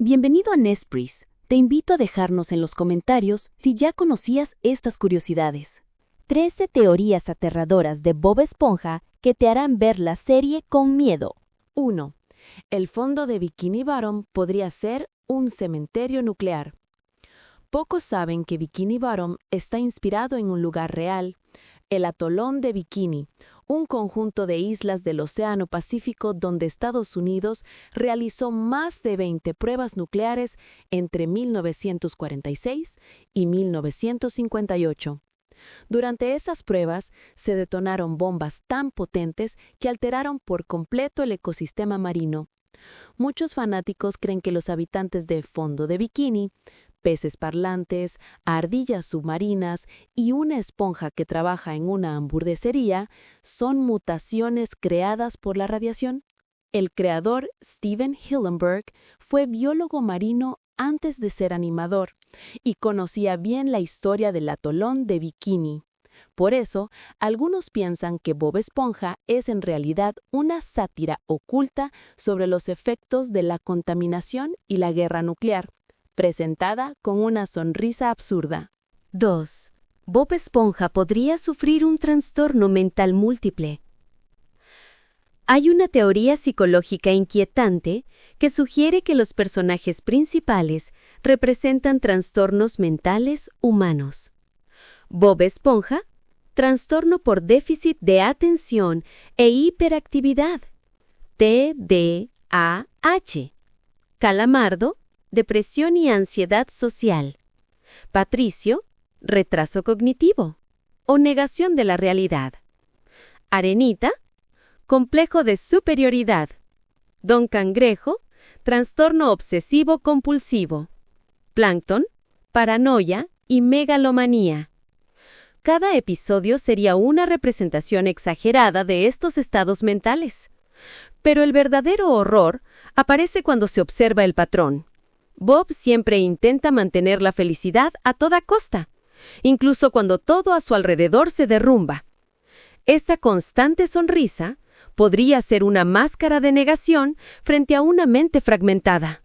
Bienvenido a Nespris. Te invito a dejarnos en los comentarios si ya conocías estas curiosidades. 13 teorías aterradoras de Bob Esponja que te harán ver la serie con miedo. 1. El fondo de Bikini Bottom podría ser un cementerio nuclear. Pocos saben que Bikini Bottom está inspirado en un lugar real, el atolón de Bikini, un conjunto de islas del Océano Pacífico donde Estados Unidos realizó más de 20 pruebas nucleares entre 1946 y 1958. Durante esas pruebas se detonaron bombas tan potentes que alteraron por completo el ecosistema marino. Muchos fanáticos creen que los habitantes de Fondo de Bikini, peces parlantes, ardillas submarinas y una esponja que trabaja en una hamburguesería son mutaciones creadas por la radiación. El creador, Steven Hillenburg, fue biólogo marino antes de ser animador y conocía bien la historia del atolón de Bikini. Por eso, algunos piensan que Bob Esponja es en realidad una sátira oculta sobre los efectos de la contaminación y la guerra nuclear, presentada con una sonrisa absurda. 2. Bob Esponja podría sufrir un trastorno mental múltiple. Hay una teoría psicológica inquietante que sugiere que los personajes principales representan trastornos mentales humanos. Bob Esponja, trastorno por déficit de atención e hiperactividad, TDAH. Calamardo, depresión y ansiedad social. Patricio, retraso cognitivo o negación de la realidad. Arenita, complejo de superioridad. Don Cangrejo, trastorno obsesivo-compulsivo. Plankton, paranoia y megalomanía. Cada episodio sería una representación exagerada de estos estados mentales. Pero el verdadero horror aparece cuando se observa el patrón. Bob siempre intenta mantener la felicidad a toda costa, incluso cuando todo a su alrededor se derrumba. Esta constante sonrisa podría ser una máscara de negación frente a una mente fragmentada.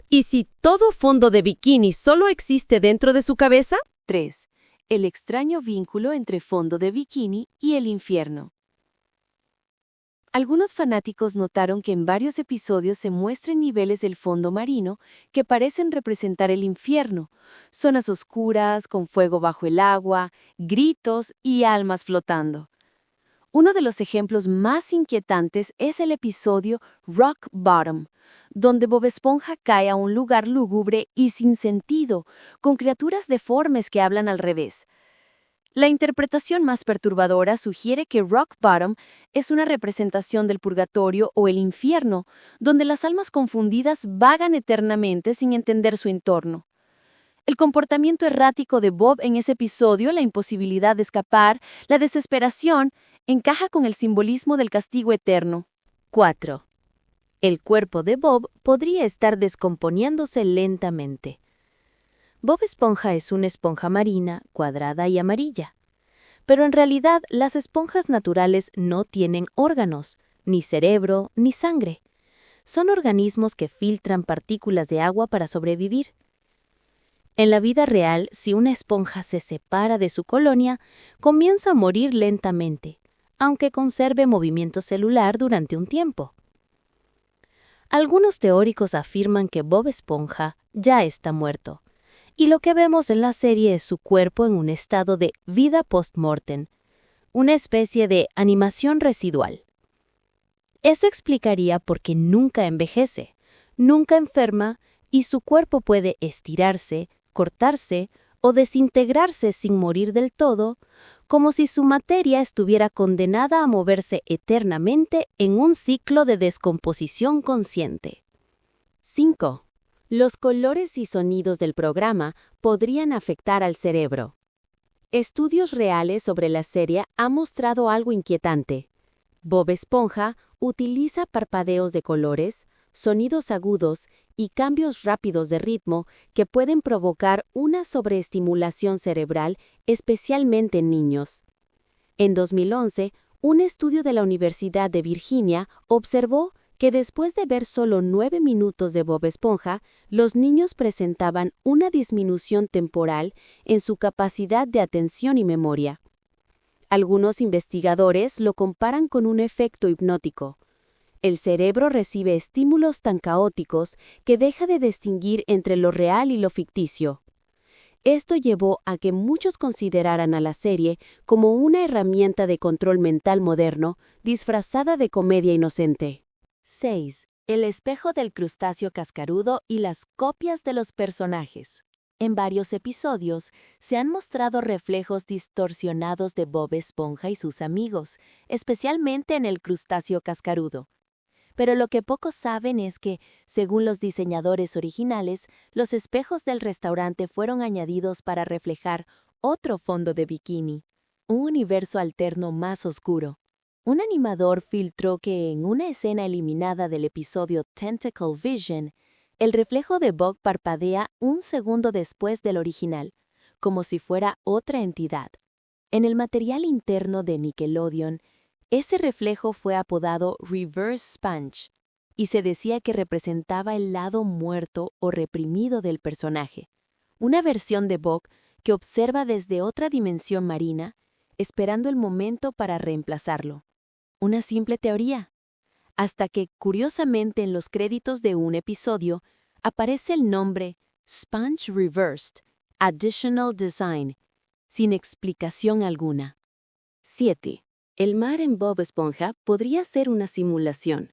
¿Y si todo Fondo de Bikini solo existe dentro de su cabeza? 3. El extraño vínculo entre Fondo de Bikini y el infierno. Algunos fanáticos notaron que en varios episodios se muestran niveles del fondo marino que parecen representar el infierno, zonas oscuras, con fuego bajo el agua, gritos y almas flotando. Uno de los ejemplos más inquietantes es el episodio Rock Bottom, donde Bob Esponja cae a un lugar lúgubre y sin sentido, con criaturas deformes que hablan al revés. La interpretación más perturbadora sugiere que Rock Bottom es una representación del purgatorio o el infierno, donde las almas confundidas vagan eternamente sin entender su entorno. El comportamiento errático de Bob en ese episodio, la imposibilidad de escapar, la desesperación, encaja con el simbolismo del castigo eterno. 4. El cuerpo de Bob podría estar descomponiéndose lentamente. Bob Esponja es una esponja marina, cuadrada y amarilla. Pero en realidad las esponjas naturales no tienen órganos, ni cerebro, ni sangre. Son organismos que filtran partículas de agua para sobrevivir. En la vida real, si una esponja se separa de su colonia, comienza a morir lentamente, aunque conserve movimiento celular durante un tiempo. Algunos teóricos afirman que Bob Esponja ya está muerto, y lo que vemos en la serie es su cuerpo en un estado de vida post-mortem, una especie de animación residual. Esto explicaría por qué nunca envejece, nunca enferma y su cuerpo puede estirarse, cortarse o desintegrarse sin morir del todo, como si su materia estuviera condenada a moverse eternamente en un ciclo de descomposición consciente. 5. Los colores y sonidos del programa podrían afectar al cerebro. Estudios reales sobre la serie han mostrado algo inquietante. Bob Esponja utiliza parpadeos de colores, sonidos agudos y cambios rápidos de ritmo que pueden provocar una sobreestimulación cerebral, especialmente en niños. En 2011, un estudio de la Universidad de Virginia observó que después de ver solo 9 minutos de Bob Esponja, los niños presentaban una disminución temporal en su capacidad de atención y memoria. Algunos investigadores lo comparan con un efecto hipnótico. El cerebro recibe estímulos tan caóticos que deja de distinguir entre lo real y lo ficticio. Esto llevó a que muchos consideraran a la serie como una herramienta de control mental moderno disfrazada de comedia inocente. 6. El espejo del crustáceo cascarudo y las copias de los personajes. En varios episodios se han mostrado reflejos distorsionados de Bob Esponja y sus amigos, especialmente en el crustáceo cascarudo. Pero lo que pocos saben es que, según los diseñadores originales, los espejos del restaurante fueron añadidos para reflejar otro fondo de bikini, un universo alterno más oscuro. Un animador filtró que en una escena eliminada del episodio Tentacle Vision, el reflejo de Bob parpadea un segundo después del original, como si fuera otra entidad. En el material interno de Nickelodeon, ese reflejo fue apodado Reverse Sponge y se decía que representaba el lado muerto o reprimido del personaje, una versión de Bob que observa desde otra dimensión marina, esperando el momento para reemplazarlo. Una simple teoría, hasta que, curiosamente, en los créditos de un episodio aparece el nombre Sponge Reversed, Additional Design, sin explicación alguna. 7. El mar en Bob Esponja podría ser una simulación.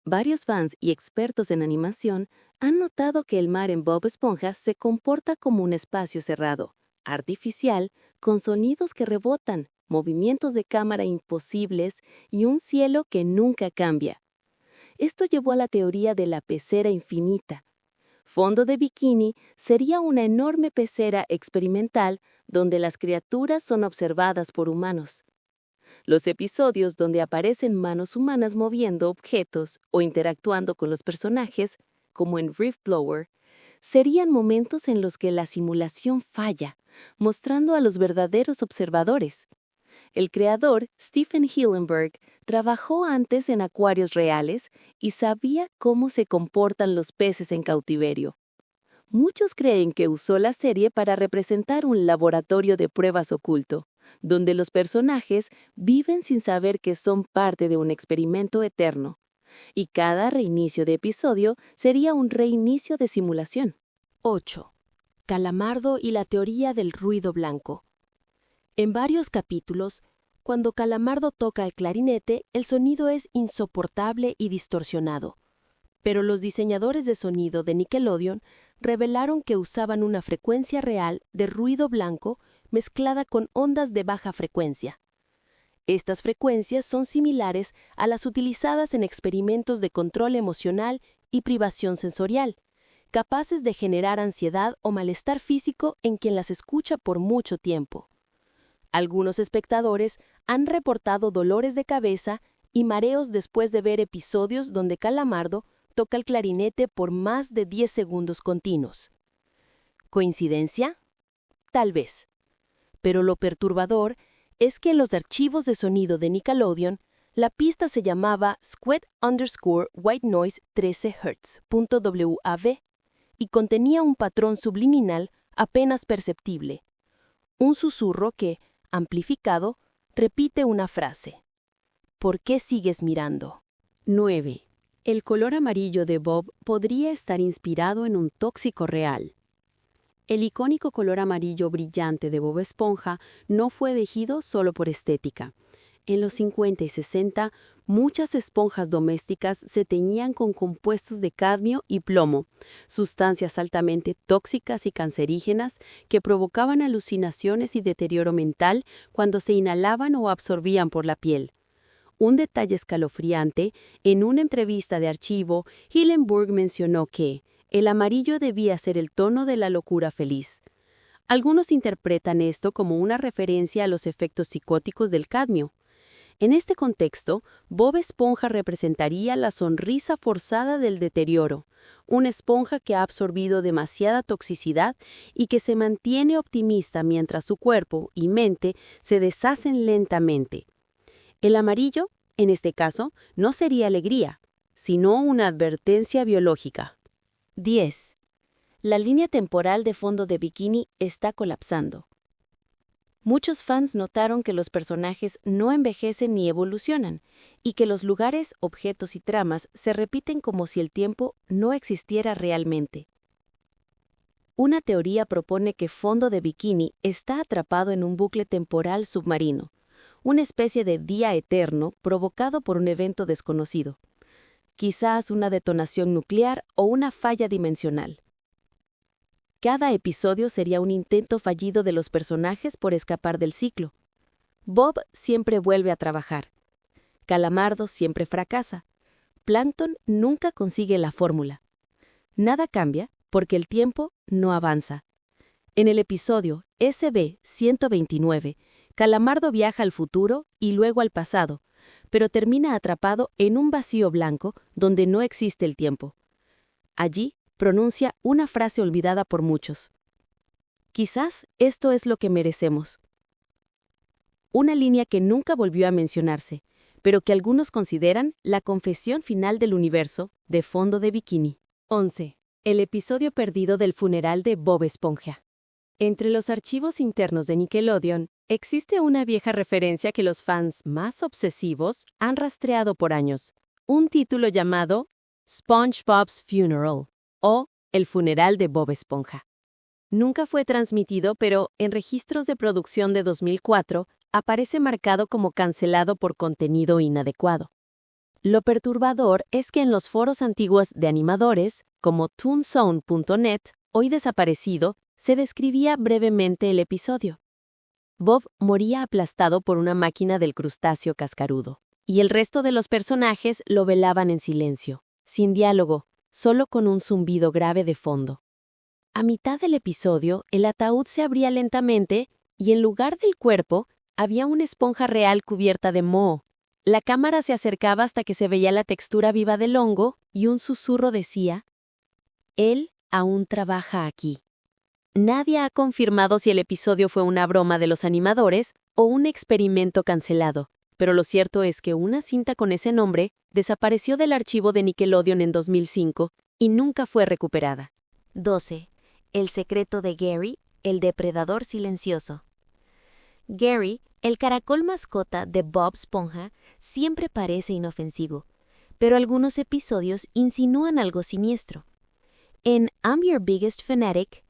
Varios fans y expertos en animación han notado que el mar en Bob Esponja se comporta como un espacio cerrado, artificial, con sonidos que rebotan, movimientos de cámara imposibles y un cielo que nunca cambia. Esto llevó a la teoría de la pecera infinita. Fondo de Bikini sería una enorme pecera experimental donde las criaturas son observadas por humanos. Los episodios donde aparecen manos humanas moviendo objetos o interactuando con los personajes, como en Rift Blower, serían momentos en los que la simulación falla, mostrando a los verdaderos observadores. El creador, Stephen Hillenburg, trabajó antes en acuarios reales y sabía cómo se comportan los peces en cautiverio. Muchos creen que usó la serie para representar un laboratorio de pruebas oculto, donde los personajes viven sin saber que son parte de un experimento eterno, y cada reinicio de episodio sería un reinicio de simulación. 8. Calamardo y la teoría del ruido blanco. En varios capítulos, cuando Calamardo toca el clarinete, el sonido es insoportable y distorsionado. Pero los diseñadores de sonido de Nickelodeon revelaron que usaban una frecuencia real de ruido blanco mezclada con ondas de baja frecuencia. Estas frecuencias son similares a las utilizadas en experimentos de control emocional y privación sensorial, capaces de generar ansiedad o malestar físico en quien las escucha por mucho tiempo. Algunos espectadores han reportado dolores de cabeza y mareos después de ver episodios donde Calamardo toca el clarinete por más de 10 segundos continuos. ¿Coincidencia? Tal vez. Pero lo perturbador es que en los archivos de sonido de Nickelodeon, la pista se llamaba Squid_White Noise 13 Hz.wav y contenía un patrón subliminal apenas perceptible. Un susurro que, amplificado, repite una frase. ¿Por qué sigues mirando? 9. El color amarillo de Bob podría estar inspirado en un tóxico real. El icónico color amarillo brillante de Bob Esponja no fue elegido solo por estética. En los 50 y 60, muchas esponjas domésticas se teñían con compuestos de cadmio y plomo, sustancias altamente tóxicas y cancerígenas que provocaban alucinaciones y deterioro mental cuando se inhalaban o absorbían por la piel. Un detalle escalofriante, en una entrevista de archivo, Hillenburg mencionó que el amarillo debía ser el tono de la locura feliz. Algunos interpretan esto como una referencia a los efectos psicóticos del cadmio. En este contexto, Bob Esponja representaría la sonrisa forzada del deterioro, una esponja que ha absorbido demasiada toxicidad y que se mantiene optimista mientras su cuerpo y mente se deshacen lentamente. El amarillo, en este caso, no sería alegría, sino una advertencia biológica. 10. La línea temporal de fondo de Bikini está colapsando. Muchos fans notaron que los personajes no envejecen ni evolucionan, y que los lugares, objetos y tramas se repiten como si el tiempo no existiera realmente. Una teoría propone que Fondo de Bikini está atrapado en un bucle temporal submarino, una especie de día eterno provocado por un evento desconocido, quizás una detonación nuclear o una falla dimensional. Cada episodio sería un intento fallido de los personajes por escapar del ciclo. Bob siempre vuelve a trabajar. Calamardo siempre fracasa. Plankton nunca consigue la fórmula. Nada cambia porque el tiempo no avanza. En el episodio SB-129, Calamardo viaja al futuro y luego al pasado, pero termina atrapado en un vacío blanco donde no existe el tiempo. Allí pronuncia una frase olvidada por muchos. Quizás esto es lo que merecemos. Una línea que nunca volvió a mencionarse, pero que algunos consideran la confesión final del universo de Fondo de Bikini. 11. El episodio perdido del funeral de Bob Esponja. Entre los archivos internos de Nickelodeon, existe una vieja referencia que los fans más obsesivos han rastreado por años. Un título llamado SpongeBob's Funeral, o El funeral de Bob Esponja. Nunca fue transmitido, pero en registros de producción de 2004 aparece marcado como cancelado por contenido inadecuado. Lo perturbador es que en los foros antiguos de animadores, como toonzone.net, hoy desaparecido, se describía brevemente el episodio. Bob moría aplastado por una máquina del crustáceo cascarudo, y el resto de los personajes lo velaban en silencio, sin diálogo, solo con un zumbido grave de fondo. A mitad del episodio, el ataúd se abría lentamente y en lugar del cuerpo había una esponja real cubierta de moho. La cámara se acercaba hasta que se veía la textura viva del hongo y un susurro decía: «Él aún trabaja aquí». Nadie ha confirmado si el episodio fue una broma de los animadores o un experimento cancelado, pero lo cierto es que una cinta con ese nombre desapareció del archivo de Nickelodeon en 2005 y nunca fue recuperada. 12. El secreto de Gary, el depredador silencioso. Gary, el caracol mascota de Bob Esponja, siempre parece inofensivo, pero algunos episodios insinúan algo siniestro. En I'm Your Biggest Fanatic,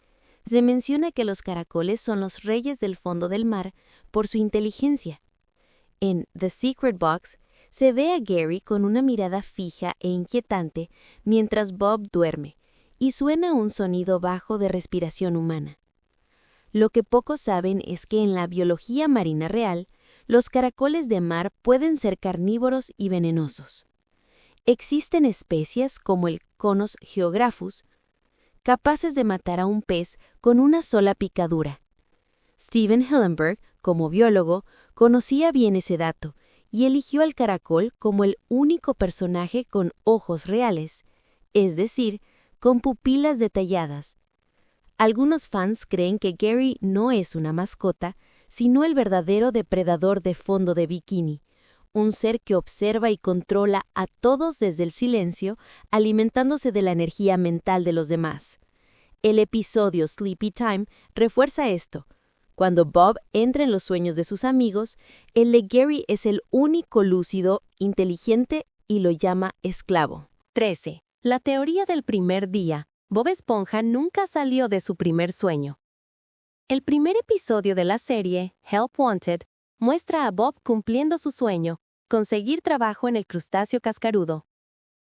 se menciona que los caracoles son los reyes del fondo del mar por su inteligencia. En The Secret Box, se ve a Gary con una mirada fija e inquietante mientras Bob duerme, y suena un sonido bajo de respiración humana. Lo que pocos saben es que en la biología marina real, los caracoles de mar pueden ser carnívoros y venenosos. Existen especies como el Conus geographus, capaces de matar a un pez con una sola picadura. Steven Hillenburg, como biólogo, conocía bien ese dato y eligió al caracol como el único personaje con ojos reales, es decir, con pupilas detalladas. Algunos fans creen que Gary no es una mascota, sino el verdadero depredador de Fondo de Bikini, un ser que observa y controla a todos desde el silencio, alimentándose de la energía mental de los demás. El episodio Sleepy Time refuerza esto. Cuando Bob entra en los sueños de sus amigos, el de Gary es el único lúcido, inteligente y lo llama esclavo. 13. La teoría del primer día. Bob Esponja nunca salió de su primer sueño. El primer episodio de la serie, Help Wanted, muestra a Bob cumpliendo su sueño, conseguir trabajo en el crustáceo cascarudo.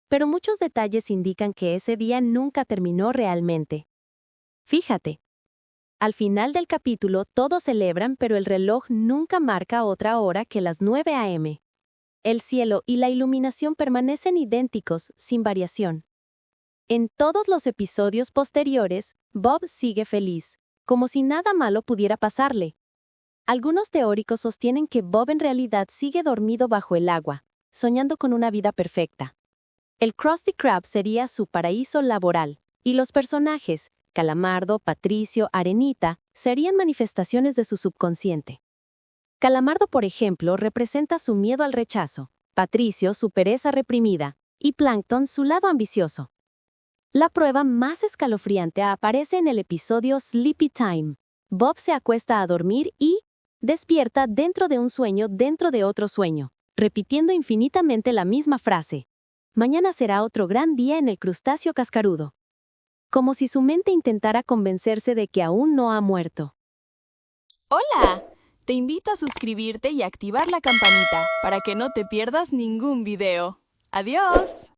Pero muchos detalles indican que ese día nunca terminó realmente. Fíjate. Al final del capítulo todos celebran, pero el reloj nunca marca otra hora que las 9 a.m. El cielo y la iluminación permanecen idénticos, sin variación. En todos los episodios posteriores, Bob sigue feliz, como si nada malo pudiera pasarle. Algunos teóricos sostienen que Bob en realidad sigue dormido bajo el agua, soñando con una vida perfecta. El Krusty Krab sería su paraíso laboral, y los personajes, Calamardo, Patricio, Arenita, serían manifestaciones de su subconsciente. Calamardo, por ejemplo, representa su miedo al rechazo, Patricio su pereza reprimida, y Plankton su lado ambicioso. La prueba más escalofriante aparece en el episodio Sleepy Time. Bob se acuesta a dormir y despierta dentro de un sueño dentro de otro sueño, repitiendo infinitamente la misma frase. Mañana será otro gran día en el crustáceo cascarudo. Como si su mente intentara convencerse de que aún no ha muerto. ¡Hola! Te invito a suscribirte y activar la campanita para que no te pierdas ningún video. ¡Adiós!